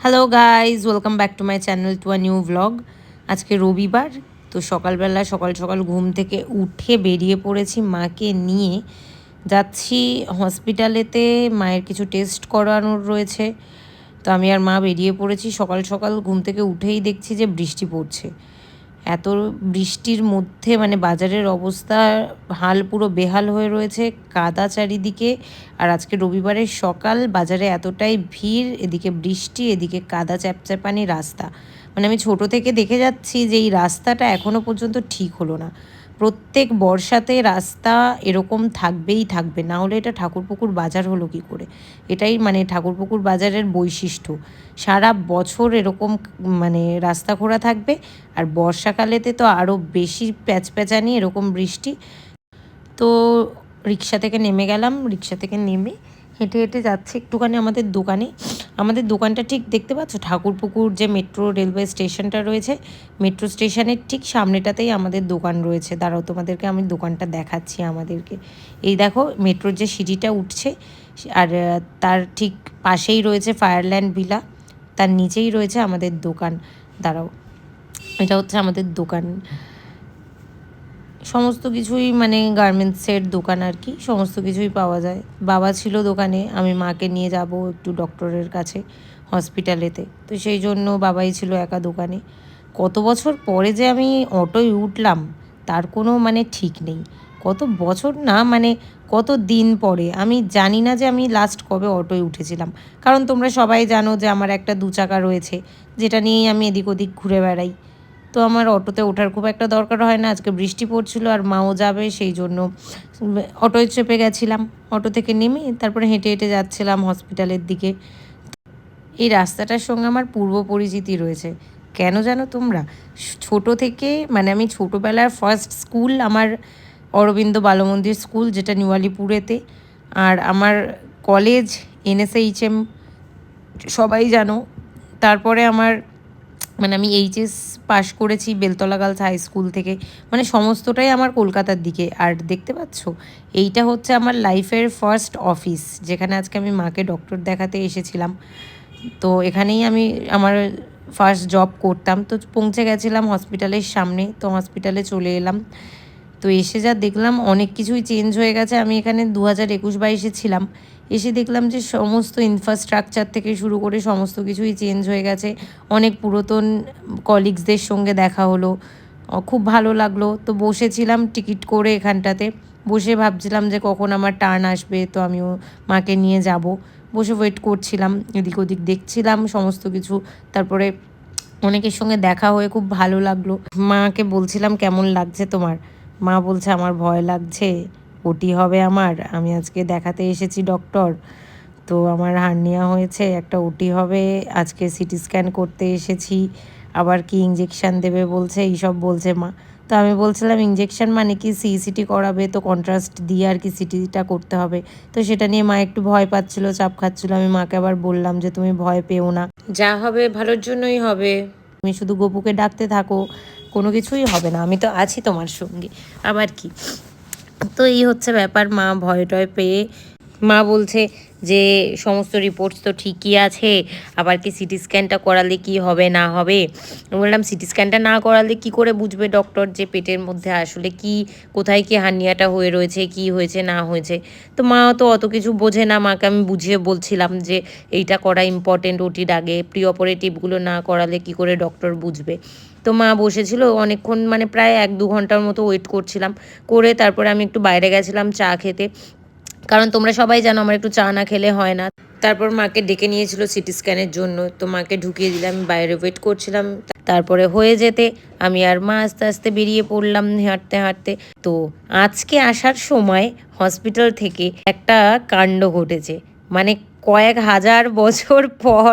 Hello guys, welcome back to my channel to a new vlog. আজকে রবিবার, তো সকালবেলা সকাল সকাল ঘুম থেকে উঠে বেরিয়ে পড়েছি মাকে নিয়ে। যাচ্ছি হসপিটালেতে, মায়ের কিছু টেস্ট করানোর রয়েছে। তো আমি আর মা বেরিয়ে পড়েছি। সকাল সকাল ঘুম থেকে উঠেই দেখছি যে বৃষ্টি পড়ছে। এত বৃষ্টির মধ্যে মানে বাজারের অবস্থা হাল পুরো বেহাল হয়ে রয়েছে, কাদা চারিদিকে। আর আজকে রবিবারের সকাল, বাজারে এতটাই ভিড়, এদিকে বৃষ্টি, এদিকে কাদা চ্যাপচ্যাপানি রাস্তা। মানে আমি ছোট থেকে দেখে যাচ্ছি যে এই রাস্তাটা এখনও পর্যন্ত ঠিক হলো না। প্রত্যেক বর্ষাতে রাস্তা এরকম থাকবেই থাকবে, না হলে এটা ঠাকুরপুকুর বাজার হলো কি করে? এটাই মানে ঠাকুরপুকুর বাজারের বৈশিষ্ট্য। সারা বছর এরকম মানে রাস্তা খোঁড়া থাকবে, আর বর্ষাকালেতে তো আরও বেশি প্যাচপ্যাচানি এরকম বৃষ্টি। তো রিক্সা থেকে নেমে গেলাম, রিক্সা থেকে নেমে হেঁটে হেঁটে যাচ্ছে একটুখানি আমাদের দোকানে। আমাদের দোকানটা ঠিক দেখতে পাচ্ছ, ঠাকুরপুকুর যে মেট্রো রেলওয়ে স্টেশনটা রয়েছে, মেট্রো স্টেশনের ঠিক সামনেটাতেই আমাদের দোকান রয়েছে। দাঁড়াও, তোমাদেরকে আমি দোকানটা দেখাচ্ছি আমাদেরকে। এই দেখো, মেট্রোর যে সিঁড়িটা উঠছে, আর তার ঠিক পাশেই রয়েছে ফায়ারল্যান্ড ভিলা, তার নিচেই রয়েছে আমাদের দোকান। দাঁড়াও, এটা হচ্ছে আমাদের দোকান। সমস্ত কিছুই মানে গার্মেন্টসের দোকান আর কি, সমস্ত কিছুই পাওয়া যায়। বাবা ছিল দোকানে, আমি মাকে নিয়ে যাব একটু ডক্টরের কাছে হসপিটালেতে, তো সেই জন্য বাবাই ছিল একা দোকানে। কত বছর পরে যে আমি অটোয় উঠলাম তার কোনো মানে ঠিক নেই। কত বছর না, মানে কত দিন পরে, আমি জানি না যে আমি লাস্ট কবে অটোয় উঠেছিলাম। কারণ তোমরা সবাই জানো যে আমার একটা 2 চাকা রয়েছে, যেটা নিয়েই আমি এদিক ওদিক ঘুরে বেড়াই। তো আমার অটোতে ওঠার খুব একটা দরকার হয় না। আজকে বৃষ্টি পড়ছিল আর মাও যাবে, সেই জন্য অটোয় চেপে গেছিলাম। অটো থেকে নেমে তারপরে হেঁটে হেঁটে যাচ্ছিলাম হসপিটালের দিকে। এই রাস্তাটার সঙ্গে আমার পূর্ব পরিচিতি রয়েছে। কেন জানো তোমরা? ছোট থেকে মানে আমি ছোটোবেলার ফার্স্ট স্কুল আমার অরবিন্দ বালমন্দির স্কুল, যেটা নিউ আলিপুরেতে। আর আমার কলেজ NSHM, সবাই জানো। তারপরে আমার মানে আমি এইচএস পাশ করেছি বেলতলা গার্লস হাই স্কুল থেকে। মানে সমস্তটাই আমার কলকাতার দিকে। আর দেখতে পাচ্ছ, এইটা হচ্ছে আমার লাইফের ফার্স্ট অফিস, যেখানে আজকে আমি মাকে ডক্টর দেখাতে এসেছিলাম। তো এখানেই আমি আমার ফার্স্ট জব করতাম। তো পৌঁছে গেছিলাম হসপিটালের সামনে, তো হসপিটালে চলে এলাম। তো এসে যা দেখলাম, অনেক কিছুই চেঞ্জ হয়ে গেছে। আমি এখানে 2021-22 ছিলাম, এসে দেখলাম যে সমস্ত ইনফ্রাস্ট্রাকচার থেকে শুরু করে সমস্ত কিছুই চেঞ্জ হয়ে গেছে। অনেক পুরাতন কলিগসদের সঙ্গে দেখা হলো, খুব ভালো লাগলো। তো বসেছিলাম টিকিট করে এখানটাতে, বসে ভাবছিলাম যে কখন আমার টার্ন আসবে, তো আমিও মাকে নিয়ে যাব। বসে ওয়েট করছিলাম, এদিক ওদিক দেখছিলাম সমস্ত কিছু। তারপরে অনেকের সঙ্গে দেখা হয়ে খুব ভালো লাগলো। মাকে বলছিলাম কেমন লাগছে তোমার? মা বলছে আমার ভয় লাগছে, ওটি হবে আমার, আমি আজকে দেখাতে এসেছি ডক্টর। তো আমার হার্নিয়া হয়েছে, একটা ওটি হবে, আজকে সিটি স্ক্যান করতে এসেছি, আবার কি ইঞ্জেকশান দেবে বলছে, এইসব বলছে মা। তো আমি বলছিলাম ইঞ্জেকশান মানে কি, সিইসিটি করাবে, তো কন্ট্রাস্ট দিয়ে আর কি সিটিটা করতে হবে। তো সেটা নিয়ে মা একটু ভয় পাচ্ছিল, চাপ খাচ্ছিল। আমি মাকে আবার বললাম যে তুমি ভয় পেও না, যা হবে ভালোর জন্যই হবে, তুমি শুধু গপুকে ডাকতে থাকো, কোনো কিছুই হবে না, আমি তো আছি তোমার সঙ্গে, আবার কি। তো এই হচ্ছে ব্যাপার। মা ভয় টয় পেয়ে মা বলছে যে সমস্ত রিপোর্টস তো ঠিকই আছে, আবার কি সিটি স্ক্যানটা করালে কি হবে না হবে। বললাম সিটি স্ক্যানটা না করালে কি করে বুঝবে ডক্টর যে পেটের মধ্যে আসলে কি, কোথায় কি হার্নিয়াটা হয়ে রয়েছে, কি হয়েছে না হয়েছে। তো মা তো অত কিছু বোঝে না, মাকে আমি বুঝিয়ে বলছিলাম যে এইটা করা ইম্পর্টেন্ট, ওটির আগে প্রি অপারেটিভগুলো না করালে কি করে ডক্টর বুঝবে। তো মা বসেছিল অনেকক্ষণ, মানে প্রায় 1-2 ঘন্টার মতো ওয়েট করছিলাম। করে তারপরে আমি একটু বাইরে গেছিলাম চা খেতে, কারণ তোমরা সবাই জানো আমার একটু চা না খেলে হয় না। তারপর মাকে ডেকে নিয়েছিল সিটি স্ক্যানের জন্য, তো মাকে ঢুকিয়ে দিলাম, বাইরে ওয়েট করছিলাম। তারপরে হয়ে যেতে আমি আর মা আস্তে আস্তে বেরিয়ে পড়লাম হাঁটতে হাঁটতে। তো আজকে আসার সময় হসপিটাল থেকে একটা কাণ্ড ঘটেছে। মানে কয়েক হাজার বছর পর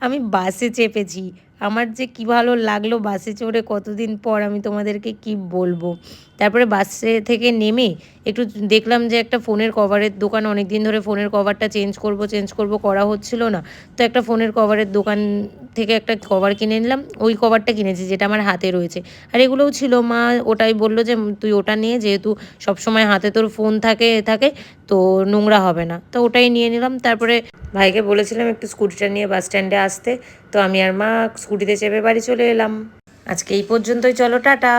আমি বাসে চেপেছি। আমার যে কী ভালো লাগলো বাসে চড়ে, কতদিন পর, আমি তোমাদেরকে কি বলবো। তারপরে বাসে থেকে নেমে একটু দেখলাম যে একটা ফোনের কভারের দোকান, অনেক দিন ধরে ফোনের কভারটা চেঞ্জ করব করা হচ্ছিল না। তো একটা ফোনের কভারের দোকান থেকে একটা কভার কিনে নিলাম, ওই কভারটা কিনেছি যেটা আমার হাতে রয়েছে। আর এগুলোও ছিল, মা ওটাই বললো যে তুই ওটা নিয়ে, যেহেতু সবসময় হাতে তোর ফোন থাকে তো নোংরা হবে না, তো ওটাই নিয়ে নিলাম। তারপরে ভাইকে বলেছিলাম একটু স্কুটিটা নিয়ে বাস স্ট্যান্ডে আসতে, তো আমি আর মা স্কুটিতে চেপে বাড়ি চলে এলাম। আজকে এই পর্যন্তই, চলো টাটা।